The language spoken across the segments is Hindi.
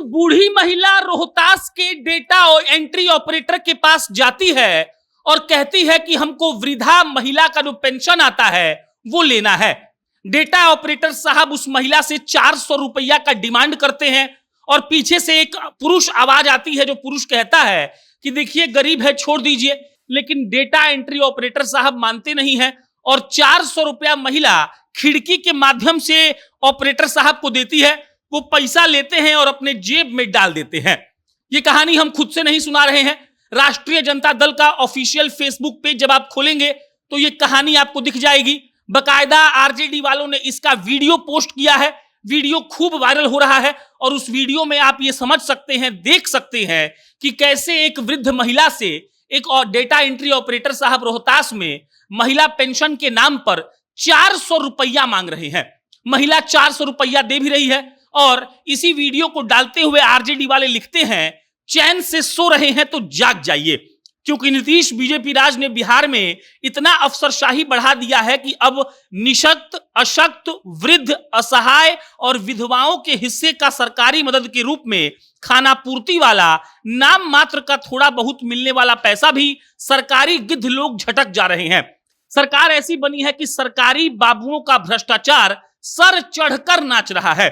बूढ़ी महिला रोहतास के डेटा एंट्री ऑपरेटर के पास जाती है और कहती है कि हमको वृद्धा महिला का जो पेंशन आता है वो लेना है। डेटा ऑपरेटर साहब उस महिला से 400 रुपया का डिमांड करते हैं और पीछे से एक पुरुष आवाज आती है जो पुरुष कहता है कि देखिए गरीब है छोड़ दीजिए, लेकिन डेटा एंट्री ऑपरेटर साहब मानते नहीं है और 400 रुपया महिला खिड़की के माध्यम से ऑपरेटर साहब को देती है। वो पैसा लेते हैं और अपने जेब में डाल देते हैं। ये कहानी हम खुद से नहीं सुना रहे हैं, राष्ट्रीय जनता दल का ऑफिशियल फेसबुक पेज जब आप खोलेंगे तो ये कहानी आपको दिख जाएगी। बकायदा आरजेडी वालों ने इसका वीडियो पोस्ट किया है, वीडियो खूब वायरल हो रहा है और उस वीडियो में आप ये समझ सकते हैं, देख सकते हैं कि कैसे एक वृद्ध महिला से एक और डेटा एंट्री ऑपरेटर साहब रोहतास में महिला पेंशन के नाम पर 400 रुपया मांग रहे हैं। महिला 400 रुपया दे भी रही है और इसी वीडियो को डालते हुए आरजेडी वाले लिखते हैं चैन से सो रहे हैं तो जाग जाइए, क्योंकि नीतीश बीजेपी राज ने बिहार में इतना अफसरशाही बढ़ा दिया है कि अब निशक्त, अशक्त, वृद्ध, असहाय और विधवाओं के हिस्से का सरकारी मदद के रूप में खाना पूर्ति वाला नाम मात्र का थोड़ा बहुत मिलने वाला पैसा भी सरकारी गिद्ध लोग झटक जा रहे हैं। सरकार ऐसी बनी है कि सरकारी बाबुओं का भ्रष्टाचार सर चढ़कर नाच रहा है।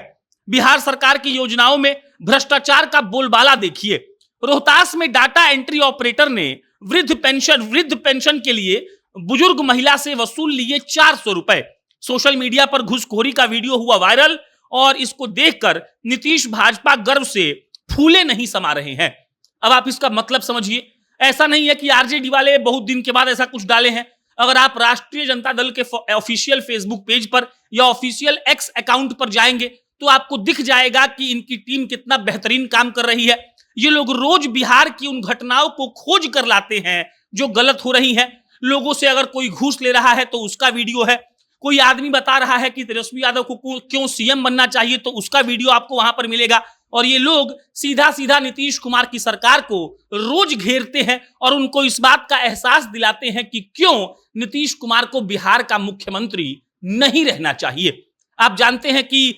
बिहार सरकार की योजनाओं में भ्रष्टाचार का बोलबाला देखिए। रोहतास में डाटा एंट्री ऑपरेटर ने वृद्ध पेंशन के लिए बुजुर्ग महिला से वसूल लिए 400 रुपए। सोशल मीडिया पर घुसखोरी का वीडियो हुआ वायरल और इसको देखकर नीतीश भाजपा गर्व से फूले नहीं समा रहे हैं। अब आप इसका मतलब समझिए, ऐसा नहीं है कि आरजेडी वाले बहुत दिन के बाद ऐसा कुछ डाले हैं। अगर आप राष्ट्रीय जनता दल के ऑफिशियल फेसबुक पेज पर या ऑफिशियल एक्स अकाउंट पर जाएंगे तो आपको दिख जाएगा कि इनकी टीम कितना बेहतरीन काम कर रही है। ये लोग रोज बिहार की उन घटनाओं को खोज कर लाते हैं जो गलत हो रही हैं। लोगों से अगर कोई घूस ले रहा है तो उसका वीडियो है, कोई आदमी बता रहा है कि तेजस्वी यादव को क्यों सीएम बनना चाहिए तो उसका वीडियो आपको वहां पर मिलेगा। और ये लोग सीधा सीधा नीतीश कुमार की सरकार को रोज घेरते हैं और उनको इस बात का एहसास दिलाते हैं कि क्यों नीतीश कुमार को बिहार का मुख्यमंत्री नहीं रहना चाहिए। आप जानते हैं कि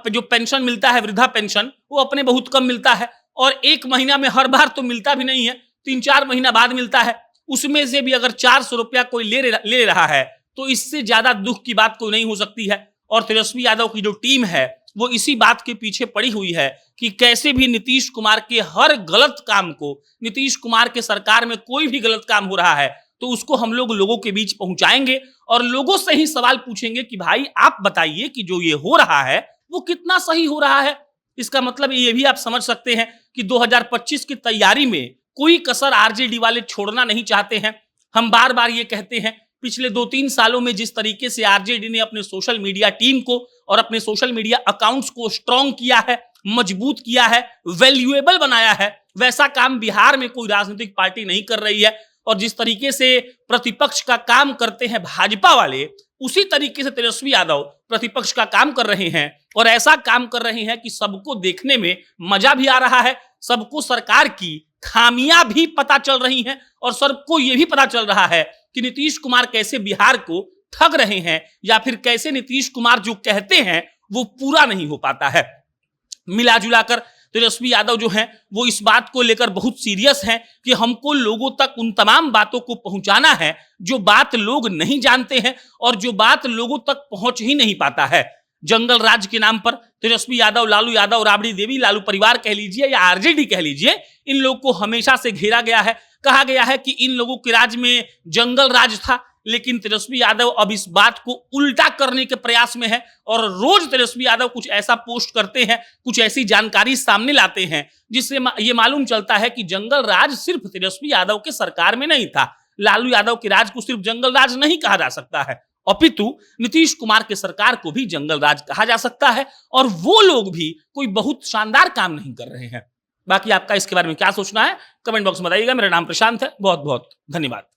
जो पेंशन मिलता है, वृद्धा पेंशन, वो अपने बहुत कम मिलता है और एक महीना में हर बार तो मिलता भी नहीं है, 3-4 महीना बाद मिलता है। उसमें से भी अगर 400 रुपया कोई ले रहा है तो इससे ज्यादा दुख की बात कोई नहीं हो सकती है। और तेजस्वी यादव की जो टीम है वो इसी बात के पीछे पड़ी हुई है कि कैसे भी नीतीश कुमार के हर गलत काम को, नीतीश कुमार के सरकार में कोई भी गलत काम हो रहा है तो उसको हम लोगों के बीच पहुंचाएंगे और लोगों से ही सवाल पूछेंगे कि भाई आप बताइए कि जो ये हो रहा है वो कितना सही हो रहा है। इसका मतलब ये भी आप समझ सकते हैं कि 2025 की तैयारी में कोई कसर आरजेडी वाले छोड़ना नहीं चाहते हैं। हम बार बार ये कहते हैं, पिछले 2-3 सालों में जिस तरीके से आरजेडी ने अपने सोशल मीडिया टीम को और अपने सोशल मीडिया अकाउंट्स को स्ट्रॉन्ग किया है, मजबूत किया है, वैल्यूएबल बनाया है, वैसा काम बिहार में कोई राजनीतिक पार्टी नहीं कर रही है। और जिस तरीके से प्रतिपक्ष का काम करते हैं भाजपा वाले, उसी तरीके से तेजस्वी यादव प्रतिपक्ष का काम कर रहे हैं और ऐसा काम कर रहे हैं कि सबको देखने में मजा भी आ रहा है, सबको सरकार की खामियां भी पता चल रही हैं और सबको यह भी पता चल रहा है कि नीतीश कुमार कैसे बिहार को ठग रहे हैं या फिर कैसे नीतीश कुमार जो कहते हैं वो पूरा नहीं हो पाता है। मिला जुलाकर तेजस्वी यादव जो हैं वो इस बात को लेकर बहुत सीरियस हैं कि हमको लोगों तक उन तमाम बातों को पहुंचाना है जो बात लोग नहीं जानते हैं और जो बात लोगों तक पहुंच ही नहीं पाता है। जंगल राज के नाम पर तेजस्वी यादव, लालू यादव, राबड़ी देवी, लालू परिवार कह लीजिए या आरजेडी कह लीजिए, इन लोगों को हमेशा से घेरा गया है। कहा गया है कि इन लोगों के राज में जंगल राज था, लेकिन तेजस्वी यादव अब इस बात को उल्टा करने के प्रयास में है और रोज तेजस्वी यादव कुछ ऐसा पोस्ट करते हैं, कुछ ऐसी जानकारी सामने लाते हैं जिससे ये मालूम चलता है कि जंगल राज सिर्फ तेजस्वी यादव के सरकार में नहीं था। लालू यादव के राज को सिर्फ जंगल राज नहीं कहा जा सकता है, अपितु नीतीश कुमार के सरकार को भी जंगल राज कहा जा सकता है और वो लोग भी कोई बहुत शानदार काम नहीं कर रहे हैं। बाकी आपका इसके बारे में क्या सोचना है कमेंट बॉक्स में बताइएगा। मेरा नाम प्रशांत है, बहुत बहुत धन्यवाद।